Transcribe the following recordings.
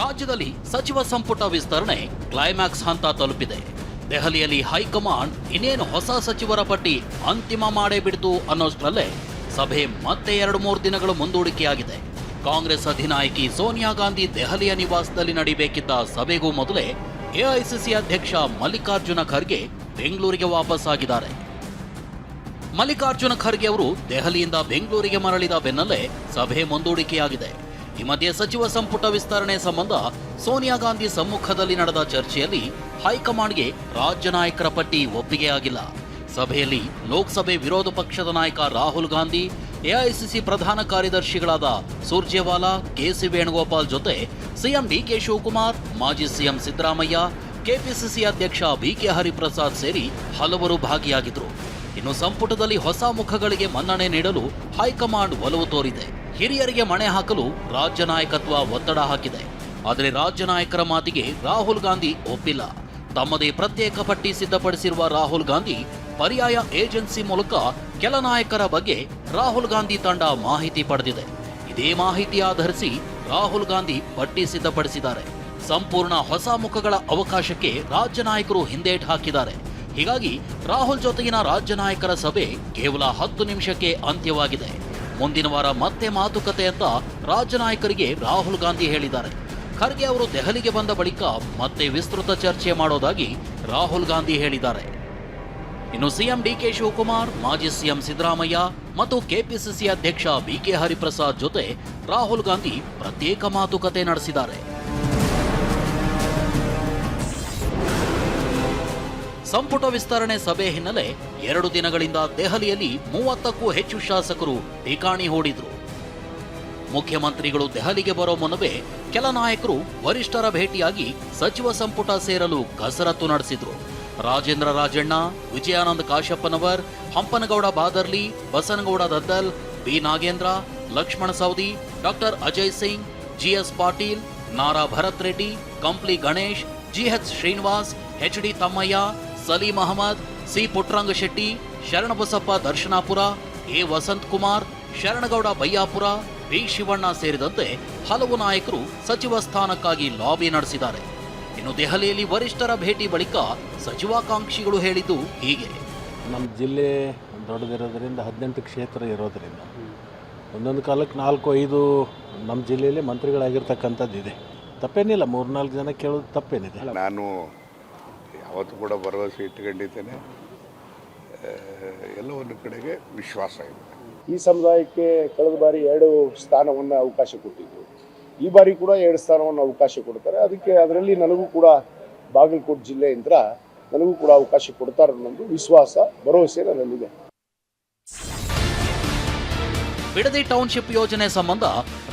ರಾಜ್ಯದಲ್ಲಿ ಸಚಿವ ಸಂಪುಟ ವಿಸ್ತರಣೆ ಕ್ಲೈಮ್ಯಾಕ್ಸ್ ಹಂತ ತಲುಪಿದೆ. ದೆಹಲಿಯಲ್ಲಿ ಹೈಕಮಾಂಡ್ ಇನ್ನೇನು ಹೊಸ ಸಚಿವರ ಪಟ್ಟಿ ಅಂತಿಮ ಮಾಡೇ ಬಿಡ್ತು ಅನ್ನೋಷ್ಟರಲ್ಲೇ ಸಭೆ ಮತ್ತೆ 2-3 ದಿನಗಳು ಮುಂದೂಡಿಕೆಯಾಗಿದೆ. ಕಾಂಗ್ರೆಸ್ ಅಧಿನಾಯಕಿ ಸೋನಿಯಾ ಗಾಂಧಿ ದೆಹಲಿಯ ನಿವಾಸದಲ್ಲಿ ನಡೆಯಬೇಕಿದ್ದ ಸಭೆಗೂ ಮೊದಲೇ ಎಐಸಿಸಿ ಅಧ್ಯಕ್ಷ ಮಲ್ಲಿಕಾರ್ಜುನ ಖರ್ಗೆ ಬೆಂಗಳೂರಿಗೆ ವಾಪಸ್ ಆಗಿದ್ದಾರೆ. ಮಲ್ಲಿಕಾರ್ಜುನ ಖರ್ಗೆ ಅವರು ದೆಹಲಿಯಿಂದ ಬೆಂಗಳೂರಿಗೆ ಮರಳಿದ ಬೆನ್ನಲ್ಲೇ ಸಭೆ ಮುಂದೂಡಿಕೆಯಾಗಿದೆ. ಈ ಮಧ್ಯೆ ಸಚಿವ ಸಂಪುಟ ವಿಸ್ತರಣೆ ಸಂಬಂಧ ಸೋನಿಯಾ ಗಾಂಧಿ ಸಮ್ಮುಖದಲ್ಲಿ ನಡೆದ ಚರ್ಚೆಯಲ್ಲಿ ಹೈಕಮಾಂಡ್ಗೆ ರಾಜ್ಯ ನಾಯಕರ ಪಟ್ಟಿ ಒಪ್ಪಿಗೆಯಾಗಿಲ್ಲ. ಸಭೆಯಲ್ಲಿ ಲೋಕಸಭೆ ವಿರೋಧ ಪಕ್ಷದ ನಾಯಕ ರಾಹುಲ್ ಗಾಂಧಿ, ಎಐಸಿಸಿ ಪ್ರಧಾನ ಕಾರ್ಯದರ್ಶಿಗಳಾದ ಸುರ್ಜೇವಾಲಾ, ಕೆಸಿ ವೇಣುಗೋಪಾಲ್ ಜೊತೆ ಸಿಎಂ ಡಿಕೆ ಶಿವಕುಮಾರ್, ಮಾಜಿ ಸಿಎಂ ಸಿದ್ದರಾಮಯ್ಯ, ಕೆಪಿಸಿಸಿ ಅಧ್ಯಕ್ಷ ಬಿಕೆ ಹರಿಪ್ರಸಾದ್ ಸೇರಿ ಹಲವರು ಭಾಗಿಯಾಗಿದ್ರು. ಇನ್ನು ಸಂಪುಟದಲ್ಲಿ ಹೊಸ ಮುಖಗಳಿಗೆ ಮನ್ನಣೆ ನೀಡಲು ಹೈಕಮಾಂಡ್ ಒಲವು ತೋರಿದೆ. ಹಿರಿಯರಿಗೆ ಮಣೆ ಹಾಕಲು ರಾಜ್ಯ ನಾಯಕತ್ವ ಒತ್ತಡ ಹಾಕಿದೆ. ಆದರೆ ರಾಜ್ಯ ನಾಯಕರ ಮಾತಿಗೆ ರಾಹುಲ್ ಗಾಂಧಿ ಒಪ್ಪಿಲ್ಲ. ತಮ್ಮದೇ ಪ್ರತ್ಯೇಕ ಪಟ್ಟಿ ಸಿದ್ಧಪಡಿಸಿರುವ ರಾಹುಲ್ ಗಾಂಧಿ ಪರ್ಯಾಯ ಏಜೆನ್ಸಿ ಮೂಲಕ ಕೆಲ ನಾಯಕರ ಬಗ್ಗೆ ರಾಹುಲ್ ಗಾಂಧಿ ತಂಡ ಮಾಹಿತಿ ಪಡೆದಿದೆ. ಇದೇ ಮಾಹಿತಿ ಆಧರಿಸಿ ರಾಹುಲ್ ಗಾಂಧಿ ಪಟ್ಟಿ ಸಿದ್ಧಪಡಿಸಿದ್ದಾರೆ. ಸಂಪೂರ್ಣ ಹೊಸ ಮುಖಗಳ ಅವಕಾಶಕ್ಕೆ ರಾಜ್ಯ ನಾಯಕರು ಹಿಂದೇಟು ಹಾಕಿದ್ದಾರೆ. ಹೀಗಾಗಿ ರಾಹುಲ್ ಜೊತೆಗಿನ ರಾಜ್ಯ ನಾಯಕರ ಸಭೆ ಕೇವಲ 10 ನಿಮಿಷಕ್ಕೆ ಅಂತ್ಯವಾಗಿದೆ. ಮುಂದಿನ ವಾರ ಮತ್ತೆ ಮಾತುಕತೆ ಅಂತ ರಾಜ್ಯ ನಾಯಕರಿಗೆ ರಾಹುಲ್ ಗಾಂಧಿ ಹೇಳಿದ್ದಾರೆ. ಖರ್ಗೆ ಅವರು ದೆಹಲಿಗೆ ಬಂದ ಬಳಿಕ ಮತ್ತೆ ವಿಸ್ತೃತ ಚರ್ಚೆ ಮಾಡೋದಾಗಿ ರಾಹುಲ್ ಗಾಂಧಿ ಹೇಳಿದ್ದಾರೆ. ಇನ್ನು ಸಿಎಂ ಡಿಕೆ ಶಿವಕುಮಾರ್, ಮಾಜಿ ಸಿಎಂ ಸಿದ್ದರಾಮಯ್ಯ ಮತ್ತು ಕೆಪಿಸಿಸಿ ಅಧ್ಯಕ್ಷ ಬಿಕೆ ಹರಿಪ್ರಸಾದ್ ಜೊತೆ ರಾಹುಲ್ ಗಾಂಧಿ ಪ್ರತ್ಯೇಕ ಮಾತುಕತೆ ನಡೆಸಿದ್ದಾರೆ. ಸಂಪುಟ ವಿಸ್ತರಣೆ ಸಭೆ ಹಿನ್ನೆಲೆ 2 ದಿನಗಳಿಂದ ದೆಹಲಿಯಲ್ಲಿ 30ಕ್ಕೂ ಹೆಚ್ಚು ಶಾಸಕರು ಠಿಕಾಣಿ ಹೂಡಿದ್ರು. ಮುಖ್ಯಮಂತ್ರಿಗಳು ದೆಹಲಿಗೆ ಬರೋ ಮುನ್ನವೇ ಕೆಲ ನಾಯಕರು ವರಿಷ್ಠರ ಭೇಟಿಯಾಗಿ ಸಚಿವ ಸಂಪುಟ ಸೇರಲು ಕಸರತ್ತು ನಡೆಸಿದ್ರು. Rajendra Rajanna, Vijayananda Kashappanavar, Hampanagouda Badarli, Basanagouda Daddal, B Nagendra, Lakshman Savadi, doctor Ajay Singh, GS Patil, Nara Bharath Reddy, Kampli Ganesh, GH Srinivas, HD Thammaiah, Saleem Ahmed, C Puttaranga Shetty, Sharanabasappa Darshanapur, A Vasanth Kumar, Sharanagouda Bayyapur, B Shivanna ಸೇರಿದಂತೆ ಹಲವು ನಾಯಕರು ಸಚಿವ ಸ್ಥಾನಕ್ಕಾಗಿ ಲಾಬಿ ನಡೆಸಿದ್ದಾರೆ. ಇನ್ನು ದೆಹಲಿಯಲ್ಲಿ ವರಿಷ್ಠರ ಭೇಟಿ ಬಳಿಕ ಸಚಿವಾಕಾಂಕ್ಷಿಗಳು ಹೇಳಿದ್ದು ಹೀಗೆ: ನಮ್ಮ ಜಿಲ್ಲೆ ದೊಡ್ಡದಿರೋದ್ರಿಂದ 18 ಕ್ಷೇತ್ರ ಇರೋದ್ರಿಂದ ಒಂದೊಂದು ಕಾಲಕ್ಕೆ 4-5 ನಮ್ಮ ಜಿಲ್ಲೆಯಲ್ಲಿ ಮಂತ್ರಿಗಳಾಗಿರ್ತಕ್ಕಂಥದ್ದು ಇದೆ. ತಪ್ಪೇನಿಲ್ಲ, 3-4 ಜನ ಕೇಳೋದು ತಪ್ಪೇನಿದೆ. ನಾನು ಯಾವತ್ತೂ ಕೂಡ ಭರವಸೆ ಇಟ್ಕೊಂಡಿದ್ದೇನೆ. ಎಲ್ಲ ಒಂದು ಕಡೆಗೆ ವಿಶ್ವಾಸ ಇದೆ. ಈ ಸಮುದಾಯಕ್ಕೆ ಕಳೆದ ಬಾರಿ 2 ಸ್ಥಾನವನ್ನು ಅವಕಾಶ ಕೊಟ್ಟಿದ್ದು, ಈ ಬಾರಿ ಕೂಡ 2 ಸ್ಥಾನವನ್ನು ಅವಕಾಶ ಕೊಡ್ತಾರೆ. ಅದರಲ್ಲಿ ನನಗೂ ಕೂಡ ಬಾಗಲಕೋಟೆ ಜಿಲ್ಲೆಯಿಂದ ನನಗೂ ಕೂಡ ಅವಕಾಶ ಕೊಡ್ತಾರೆ ಅನ್ನೋದು ವಿಶ್ವಾಸ, ಭರವಸೆ ನನ್ನಲ್ಲಿದೆ. ಬಿಡದಿ ಟೌನ್ಶಿಪ್ ಯೋಜನೆ ಸಂಬಂಧ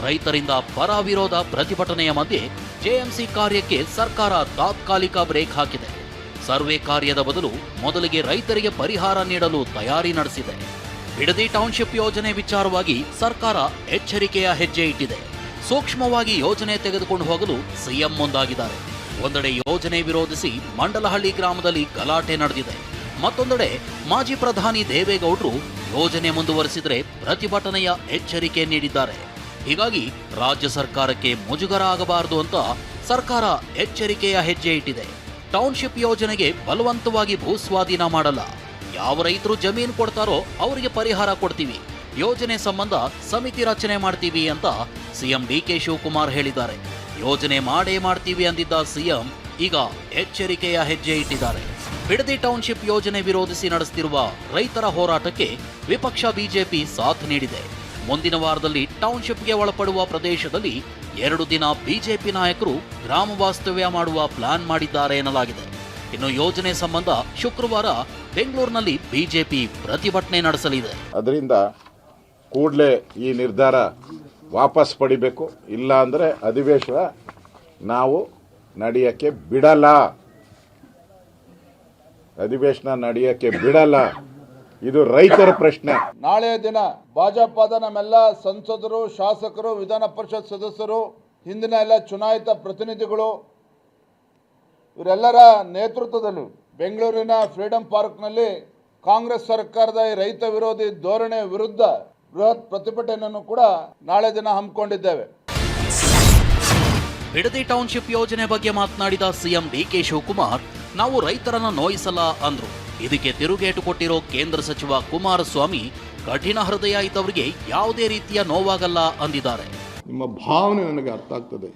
ರೈತರಿಂದ ಪರ ವಿರೋಧ ಪ್ರತಿಭಟನೆಯ ಮಧ್ಯೆ ಜೆಎಂಸಿ ಕಾರ್ಯಕ್ಕೆ ಸರ್ಕಾರ ತಾತ್ಕಾಲಿಕ ಬ್ರೇಕ್ ಹಾಕಿದೆ. ಸರ್ವೆ ಕಾರ್ಯದ ಬದಲು ಮೊದಲಿಗೆ ರೈತರಿಗೆ ಪರಿಹಾರ ನೀಡಲು ತಯಾರಿ ನಡೆಸಿದೆ. ಬಿಡದಿ ಟೌನ್ಶಿಪ್ ಯೋಜನೆ ವಿಚಾರವಾಗಿ ಸರ್ಕಾರ ಎಚ್ಚರಿಕೆಯ ಹೆಜ್ಜೆ ಇಟ್ಟಿದೆ. ಸೂಕ್ಷ್ಮವಾಗಿ ಯೋಜನೆ ತೆಗೆದುಕೊಂಡು ಹೋಗಲು ಸಿಎಂ ಮುಂದಾಗಿದ್ದಾರೆ. ಒಂದೆಡೆ ಯೋಜನೆ ವಿರೋಧಿಸಿ ಮಂಡಲಹಳ್ಳಿ ಗ್ರಾಮದಲ್ಲಿ ಗಲಾಟೆ ನಡೆದಿದೆ. ಮತ್ತೊಂದೆಡೆ ಮಾಜಿ ಪ್ರಧಾನಿ ದೇವೇಗೌಡರು ಯೋಜನೆ ಮುಂದುವರೆಸಿದರೆ ಪ್ರತಿಭಟನೆಯ ಎಚ್ಚರಿಕೆ ನೀಡಿದ್ದಾರೆ. ಹೀಗಾಗಿ ರಾಜ್ಯ ಸರ್ಕಾರಕ್ಕೆ ಮುಜುಗರ ಆಗಬಾರದು ಅಂತ ಸರ್ಕಾರ ಎಚ್ಚರಿಕೆಯ ಹೆಜ್ಜೆ ಇಟ್ಟಿದೆ. ಟೌನ್ಶಿಪ್ ಯೋಜನೆಗೆ ಬಲವಂತವಾಗಿ ಭೂಸ್ವಾಧೀನ ಮಾಡಲ್ಲ. ಯಾವ ರೈತರು ಜಮೀನು ಕೊಡ್ತಾರೋ ಅವರಿಗೆ ಪರಿಹಾರ ಕೊಡ್ತೀವಿ, ಯೋಜನೆ ಸಂಬಂಧ ಸಮಿತಿ ರಚನೆ ಮಾಡ್ತೀವಿ ಅಂತ ಸಿಎಂ ಡಿಕೆ ಶಿವಕುಮಾರ್ ಹೇಳಿದ್ದಾರೆ. ಯೋಜನೆ ಮಾಡೇ ಮಾಡ್ತೀವಿ ಅಂದಿದ್ದ ಸಿಎಂ ಈಗ ಎಚ್ಚರಿಕೆಯ ಹೆಜ್ಜೆ ಇಟ್ಟಿದ್ದಾರೆ. ಬಿಡದಿ ಟೌನ್ಶಿಪ್ ಯೋಜನೆ ವಿರೋಧಿಸಿ ನಡೆಸುತ್ತಿರುವ ರೈತರ ಹೋರಾಟಕ್ಕೆ ವಿಪಕ್ಷ ಬಿಜೆಪಿ ಸಾಥ್ ನೀಡಿದೆ. ಮುಂದಿನ ವಾರದಲ್ಲಿ ಟೌನ್ಶಿಪ್ಗೆ ಒಳಪಡುವ ಪ್ರದೇಶದಲ್ಲಿ 2 ದಿನ ಬಿಜೆಪಿ ನಾಯಕರು ಗ್ರಾಮ ವಾಸ್ತವ್ಯ ಮಾಡುವ ಪ್ಲಾನ್ ಮಾಡಿದ್ದಾರೆ ಎನ್ನಲಾಗಿದೆ. ಇನ್ನು ಯೋಜನೆ ಸಂಬಂಧ ಶುಕ್ರವಾರ ಬೆಂಗಳೂರಿನಲ್ಲಿ ಬಿಜೆಪಿ ಪ್ರತಿಭಟನೆ ನಡೆಸಲಿದೆ. ಅದರಿಂದ ಕೂಡಲೇ ಈ ನಿರ್ಧಾರ ವಾಪಸ್ ಪಡಿಬೇಕು. ಇಲ್ಲ ಅಂದರೆ ಅಧಿವೇಶನ ನಾವು ನಡೆಯಕ್ಕೆ ಬಿಡಲ್ಲ. ಇದು ರೈತರ ಪ್ರಶ್ನೆ. ನಾಳೆ ದಿನ ಭಾಜಪದ ನಮ್ಮೆಲ್ಲ ಸಂಸದರು, ಶಾಸಕರು, ವಿಧಾನ ಪರಿಷತ್ ಸದಸ್ಯರು, ಹಿಂದಿನ ಎಲ್ಲ ಚುನಾಯಿತ ಪ್ರತಿನಿಧಿಗಳು ಇವರೆಲ್ಲರ ನೇತೃತ್ವದಲ್ಲಿ ಬೆಂಗಳೂರಿನ ಫ್ರೀಡಂ ಪಾರ್ಕ್ನಲ್ಲಿ ಕಾಂಗ್ರೆಸ್ ಸರ್ಕಾರದ ರೈತ ವಿರೋಧಿ ಧೋರಣೆ ವಿರುದ್ಧ ಬೃಹತ್ ಪ್ರತಿಭಟನೆಯನ್ನು ಕೂಡ ನಾಳೆ ದಿನ ಹಮ್ಮಿಕೊಂಡಿದ್ದೇವೆ. ಬಿಡದಿ ಟೌನ್ಶಿಪ್ ಯೋಜನೆ ಬಗ್ಗೆ ಮಾತನಾಡಿದ ಸಿಎಂ ಡಿಕೆ ಶಿವಕುಮಾರ್, ನಾವು ರೈತರನ್ನ ನೋಯಿಸಲ್ಲ ಅಂದ್ರು. ಇದಕ್ಕೆ ತಿರುಗೇಟು ಕೊಟ್ಟಿರೋ ಕೇಂದ್ರ ಸಚಿವ ಕುಮಾರಸ್ವಾಮಿ, ಕಠಿಣ ಹೃದಯ ಇದ್ದವರಿಗೆ ಯಾವುದೇ ರೀತಿಯ ನೋವಾಗಲ್ಲ ಅಂದಿದ್ದಾರೆ. ನಿಮ್ಮ ಭಾವನೆ ನನಗೆ ಅರ್ಥ ಆಗ್ತದೆ.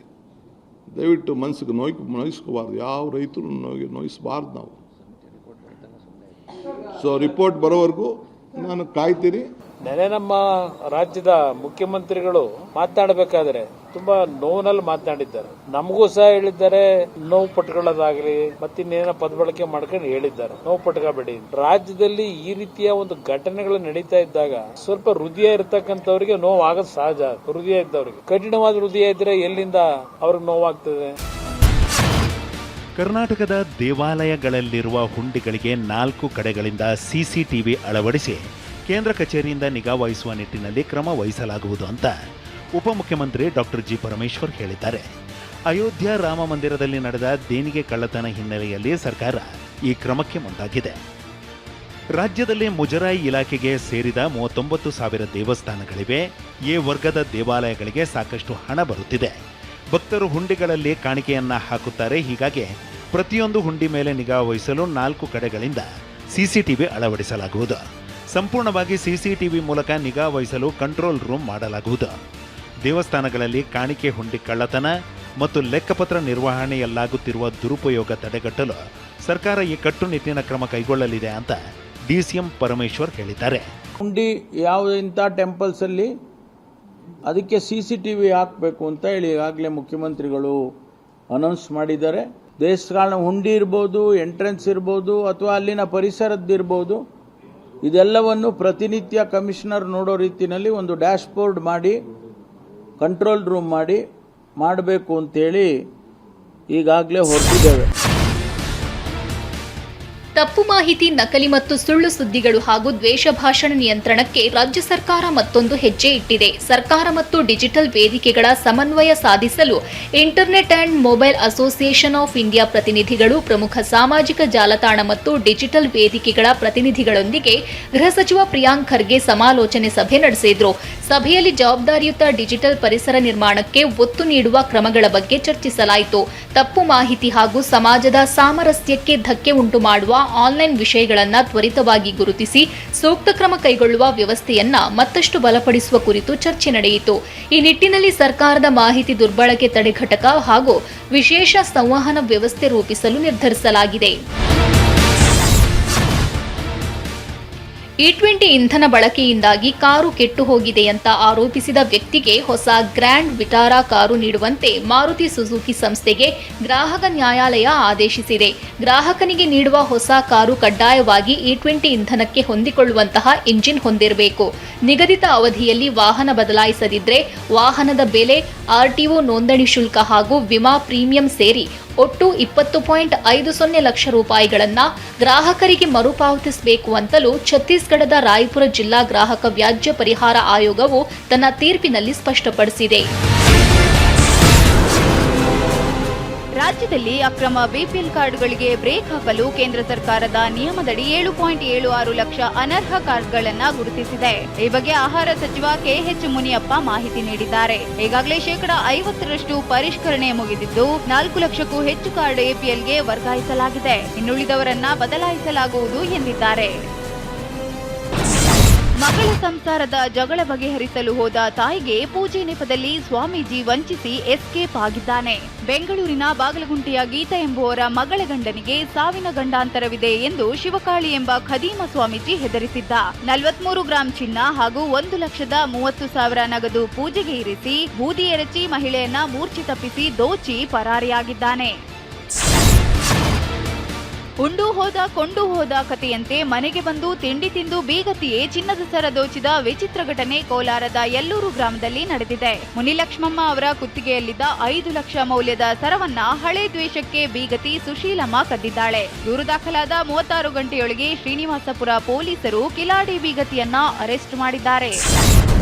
ದಯವಿಟ್ಟು ಮನಸ್ಸಿಗೆ ನೋಯಿಸ್ಕೋಬಾರ್ದು. ಯಾವ ರೈತರು ನೋಯಿಸಬಾರ್ದು ನಾವು. ಸೊ ರಿಪೋರ್ಟ್ ಬರೋವರೆಗೂ ನಾನು ಕಾಯ್ತೀನಿ. ನೆನೆ ನಮ್ಮ ರಾಜ್ಯದ ಮುಖ್ಯಮಂತ್ರಿಗಳು ಮಾತನಾಡಬೇಕಾದ್ರೆ ತುಂಬಾ ನೋವಿನಲ್ಲಿ ಮಾತನಾಡಿದ್ದಾರೆ. ನಮಗೂ ಸಹ ಹೇಳಿದ್ದಾರೆ, ನೋವು ಪಟ್ಕೊಳ್ಳೋದಾಗ್ಲಿ ಮತ್ತಿನ್ನೇನೋ ಪದ ಬಳಕೆ ಮಾಡ್ಕೊಂಡು ಹೇಳಿದ್ದಾರೆ, ನೋವು ಪಟ್ಕೋಬೇಡಿ. ರಾಜ್ಯದಲ್ಲಿ ಈ ರೀತಿಯ ಒಂದು ಘಟನೆಗಳು ನಡೀತಾ ಇದ್ದಾಗ ಸ್ವಲ್ಪ ಹೃದಯ ಇರ್ತಕ್ಕಂಥವ್ರಿಗೆ ನೋವು ಆಗೋದು ಸಹಜ. ಹೃದಯ ಇದ್ದವ್ರಿಗೆ, ಕಠಿಣವಾದ ಹೃದಯ ಇದ್ರೆ ಎಲ್ಲಿಂದ ಅವ್ರಿಗೆ ನೋವಾಗ್ತದೆ. ಕರ್ನಾಟಕದ ದೇವಾಲಯಗಳಲ್ಲಿರುವ ಹುಂಡಿಗಳಿಗೆ 4 ಕಡೆಗಳಿಂದ ಸಿಸಿಟಿವಿ ಅಳವಡಿಸಿ ಕೇಂದ್ರ ಕಚೇರಿಯಿಂದ ನಿಗಾ ವಹಿಸುವ ನಿಟ್ಟಿನಲ್ಲಿ ಕ್ರಮ ವಹಿಸಲಾಗುವುದು ಅಂತ ಉಪಮುಖ್ಯಮಂತ್ರಿ ಡಾಕ್ಟರ್ ಜಿ ಪರಮೇಶ್ವರ್ ಹೇಳಿದ್ದಾರೆ. ಅಯೋಧ್ಯ ರಾಮ ಮಂದಿರದಲ್ಲಿ ನಡೆದ ದೇಣಿಗೆ ಕಳ್ಳತನ ಹಿನ್ನೆಲೆಯಲ್ಲಿ ಸರ್ಕಾರ ಈ ಕ್ರಮಕ್ಕೆ ಮುಂದಾಗಿದೆ. ರಾಜ್ಯದಲ್ಲಿ ಮುಜರಾಯಿ ಇಲಾಖೆಗೆ ಸೇರಿದ 39,000 ದೇವಸ್ಥಾನಗಳಿವೆ. ಎ ವರ್ಗದ ದೇವಾಲಯಗಳಿಗೆ ಸಾಕಷ್ಟು ಹಣ ಬರುತ್ತಿದೆ. ಭಕ್ತರು ಹುಂಡಿಗಳಲ್ಲಿ ಕಾಣಿಕೆಯನ್ನ ಹಾಕುತ್ತಾರೆ. ಹೀಗಾಗಿ ಪ್ರತಿಯೊಂದು ಹುಂಡಿ ಮೇಲೆ ನಿಗಾ ವಹಿಸಲು 4 ಕಡೆಗಳಿಂದ ಸಿಸಿಟಿವಿ ಅಳವಡಿಸಲಾಗುವುದು. ಸಂಪೂರ್ಣವಾಗಿ ಸಿಸಿಟಿವಿ ಮೂಲಕ ನಿಗಾ ವಹಿಸಲು ಕಂಟ್ರೋಲ್ ರೂಮ್ ಮಾಡಲಾಗುವುದು. ದೇವಸ್ಥಾನಗಳಲ್ಲಿ ಕಾಣಿಕೆ ಹುಂಡಿ ಕಳ್ಳತನ ಮತ್ತು ಲೆಕ್ಕಪತ್ರ ನಿರ್ವಹಣೆಯಲ್ಲಾಗುತ್ತಿರುವ ದುರುಪಯೋಗ ತಡೆಗಟ್ಟಲು ಸರ್ಕಾರ ಈ ಕಟ್ಟುನಿಟ್ಟಿನ ಕ್ರಮ ಕೈಗೊಳ್ಳಲಿದೆ ಅಂತ ಡಿಸಿಎಂ ಪರಮೇಶ್ವರ್ ಹೇಳಿದ್ದಾರೆ. ಹುಂಡಿ ಇಂಥ ಟೆಂಪಲ್ಸ್ ಅಲ್ಲಿ ಅದಕ್ಕೆ ಸಿಸಿಟಿವಿ ಹಾಕಬೇಕು ಅಂತ ಹೇಳಿ ಈಗಾಗಲೇ ಮುಖ್ಯಮಂತ್ರಿಗಳು ಅನೌನ್ಸ್ ಮಾಡಿದ್ದಾರೆ. ದೇವಸ್ಥಾನ ಹುಂಡಿ ಇರ್ಬೋದು, ಎಂಟ್ರೆನ್ಸ್ ಇರ್ಬೋದು, ಅಥವಾ ಅಲ್ಲಿನ ಪರಿಸರದ್ದಿರ್ಬೋದು, ಇದೆಲ್ಲವನ್ನು ಪ್ರತಿನಿತ್ಯ ಕಮಿಷನರ್ ನೋಡೋ ರೀತಿಯಲ್ಲಿ ಒಂದು ಡ್ಯಾಶ್ ಬೋರ್ಡ್ ಮಾಡಿ ಕಂಟ್ರೋಲ್ ರೂಮ್ ಮಾಡಬೇಕು ಅಂತೇಳಿ ಈಗಾಗಲೇ ಹೊರಟಿದ್ದೇವೆ. ತಪ್ಪು ಮಾಹಿತಿ, ನಕಲಿ ಮತ್ತು ಸುಳ್ಳು ಸುದ್ದಿಗಳು ಹಾಗೂ ದ್ವೇಷ ಭಾಷಣ ನಿಯಂತ್ರಣಕ್ಕೆ ರಾಜ್ಯ ಸರ್ಕಾರ ಮತ್ತೊಂದು ಹೆಜ್ಜೆ ಇಟ್ಟಿದೆ. ಸರ್ಕಾರ ಮತ್ತು ಡಿಜಿಟಲ್ ವೇದಿಕೆಗಳ ಸಮನ್ವಯ ಸಾಧಿಸಲು internet and mobile association of India ಪ್ರತಿನಿಧಿಗಳು ಪ್ರಮುಖ ಸಾಮಾಜಿಕ ಜಾಲತಾಣ ಮತ್ತು ಡಿಜಿಟಲ್ ವೇದಿಕೆಗಳ ಪ್ರತಿನಿಧಿಗಳೊಂದಿಗೆ ಗೃಹ ಸಚಿವ ಪ್ರಿಯಾಂಕ್ ಖರ್ಗೆ ಸಮಾಲೋಚನೆ ಸಭೆ ನಡೆಸಿದ್ರು. ಸಭೆಯಲ್ಲಿ ಜವಾಬ್ದಾರಿಯುತ ಡಿಜಿಟಲ್ ಪರಿಸರ ನಿರ್ಮಾಣಕ್ಕೆ ಒತ್ತು ನೀಡುವ ಕ್ರಮಗಳ ಬಗ್ಗೆ ಚರ್ಚಿಸಲಾಯಿತು. ತಪ್ಪು ಮಾಹಿತಿ ಹಾಗೂ ಸಮಾಜದ ಸಾಮರಸ್ಯಕ್ಕೆ ಧಕ್ಕೆ ಉಂಟು ಮಾಡುವ ಆನ್ಲೈನ್ ವಿಷಯಗಳನ್ನು ತ್ವರಿತವಾಗಿ ಗುರುತಿಸಿ ಸೂಕ್ತ ಕ್ರಮ ಕೈಗೊಳ್ಳುವ ವ್ಯವಸ್ಥೆಯನ್ನ ಮತ್ತಷ್ಟು ಬಲಪಡಿಸುವ ಕುರಿತು ಚರ್ಚೆ ನಡೆಯಿತು. ಈ ನಿಟ್ಟಿನಲ್ಲಿ ಸರ್ಕಾರದ ಮಾಹಿತಿ ದುರ್ಬಳಕೆ ತಡೆ ಘಟಕ ಹಾಗೂ ವಿಶೇಷ ಸಂವಹನ ವ್ಯವಸ್ಥೆ ರೂಪಿಸಲು ನಿರ್ಧರಿಸಲಾಗಿದೆ. E20 ಇಂಧನ ಬಳಕೆಯಿಂದಾಗಿ ಕಾರು ಕೆಟ್ಟು ಹೋಗಿದೆ ಅಂತ ಆರೋಪಿಸಿದ ವ್ಯಕ್ತಿಗೆ ಹೊಸ ಗ್ರ್ಯಾಂಡ್ ವಿಟಾರಾ ಕಾರು ನೀಡುವಂತೆ ಮಾರುತಿ ಸುಜುಕಿ ಸಂಸ್ಥೆಗೆ ಗ್ರಾಹಕ ನ್ಯಾಯಾಲಯ ಆದೇಶಿಸಿದೆ. ಗ್ರಾಹಕನಿಗೆ ನೀಡುವ ಹೊಸ ಕಾರು ಕಡ್ಡಾಯವಾಗಿ E20 ಇಂಧನಕ್ಕೆ ಹೊಂದಿಕೊಳ್ಳುವಂತಹ ಇಂಜಿನ್ ಹೊಂದಿರಬೇಕು. ನಿಗದಿತ ಅವಧಿಯಲ್ಲಿ ವಾಹನ ಬದಲಾಯಿಸದಿದ್ದರೆ ವಾಹನದ ಬೆಲೆ, RTO ನೋಂದಣಿ ಶುಲ್ಕ ಹಾಗೂ ವಿಮಾ ಪ್ರೀಮಿಯಂ ಸೇರಿ ಒಟ್ಟು 20.50 ಲಕ್ಷ ರೂಪಾಯಿಗಳನ್ನು ಗ್ರಾಹಕರಿಗೆ ಮರುಪಾವತಿಸಬೇಕು ಅಂತಲೂ ಛತ್ತೀಸ್ಗಢದ ರಾಯಪುರ ಜಿಲ್ಲಾ ಗ್ರಾಹಕ ವ್ಯಾಜ್ಯ ಪರಿಹಾರ ಆಯೋಗವು ತನ್ನ ತೀರ್ಪಿನಲ್ಲಿ ಸ್ಪಷ್ಟಪಡಿಸಿದೆ. ರಾಜ್ಯದಲ್ಲಿ ಅಕ್ರಮ ಬಿಪಿಎಲ್ ಕಾರ್ಡ್ಗಳಿಗೆ ಬ್ರೇಕ್ ಹಾಕಲು ಕೇಂದ್ರ ಸರ್ಕಾರದ ನಿಯಮದಡಿ 7.76 ಲಕ್ಷ ಅನರ್ಹ ಕಾರ್ಡ್ಗಳನ್ನು ಗುರುತಿಸಿದೆ. ಈ ಬಗ್ಗೆ ಆಹಾರ ಸಚಿವ KH ಮುನಿಯಪ್ಪ ಮಾಹಿತಿ ನೀಡಿದ್ದಾರೆ. ಈಗಾಗಲೇ 50% ಪರಿಷ್ಕರಣೆ ಮುಗಿದಿದ್ದು 4 ಲಕ್ಷಕ್ಕೂ ಹೆಚ್ಚು ಕಾರ್ಡ್ APLಗೆ ವರ್ಗಾಯಿಸಲಾಗಿದೆ. ಇನ್ನುಳಿದವರನ್ನ ಬದಲಾಯಿಸಲಾಗುವುದು ಎಂದಿದ್ದಾರೆ. ಮಗಳ ಸಂಸಾರದ ಜಗಳ ಬಗೆಹರಿಸಲು ಹೋದ ತಾಯಿಗೆ ಪೂಜೆ ನೆಪದಲ್ಲಿ ಸ್ವಾಮೀಜಿ ವಂಚಿಸಿ ಎಸ್ಕೇಪ್ ಆಗಿದ್ದಾನೆ. ಬೆಂಗಳೂರಿನ ಬಾಗಲಗುಂಟೆಯ ಗೀತಾ ಎಂಬುವರ ಮಗಳ ಗಂಡನಿಗೆ ಸಾವಿನ ಗಂಡಾಂತರವಿದೆ ಎಂದು ಶಿವಕಾಳಿ ಎಂಬ ಖದೀಮ ಸ್ವಾಮೀಜಿ ಹೆದರಿಸಿದ್ದ. 43 ಗ್ರಾಂ ಚಿನ್ನ ಹಾಗೂ 1,30,000 ನಗದು ಪೂಜೆಗೆ ಇರಿಸಿ ಬೂದಿ ಎರಚಿ ಮಹಿಳೆಯನ್ನ ಮೂರ್ಛೆ ತಪ್ಪಿಸಿ ದೋಚಿ ಪರಾರಿಯಾಗಿದ್ದಾನೆ. ಉಂಡು ಹೋದ ಕೊಂಡು ಹೋದ ಕಥೆಯಂತೆ ಮನೆಗೆ ಬಂದು ತಿಂಡಿ ತಿಂದು ಬೀಗತಿಯೇ ಚಿನ್ನದ ಸರ ದೋಚಿದ ವಿಚಿತ್ರ ಘಟನೆ ಕೋಲಾರದ ಯಲ್ಲೂರು ಗ್ರಾಮದಲ್ಲಿ ನಡೆದಿದೆ. ಮುನಿಲಕ್ಷ್ಮಮ್ಮ ಅವರ ಕುತ್ತಿಗೆಯಲ್ಲಿದ್ದ 5 ಲಕ್ಷ ಮೌಲ್ಯದ ಸರವನ್ನ ಹಳೆ ದ್ವೇಷಕ್ಕೆ ಬೀಗತಿ ಸುಶೀಲಮ್ಮ ಕದ್ದಿದ್ದಾಳೆ. ದೂರು ದಾಖಲಾದ 36 ಗಂಟೆಯೊಳಗೆ ಶ್ರೀನಿವಾಸಪುರ ಪೊಲೀಸರು ಕಿಲಾಡಿ ಬೀಗತಿಯನ್ನ ಅರೆಸ್ಟ್ ಮಾಡಿದ್ದಾರೆ.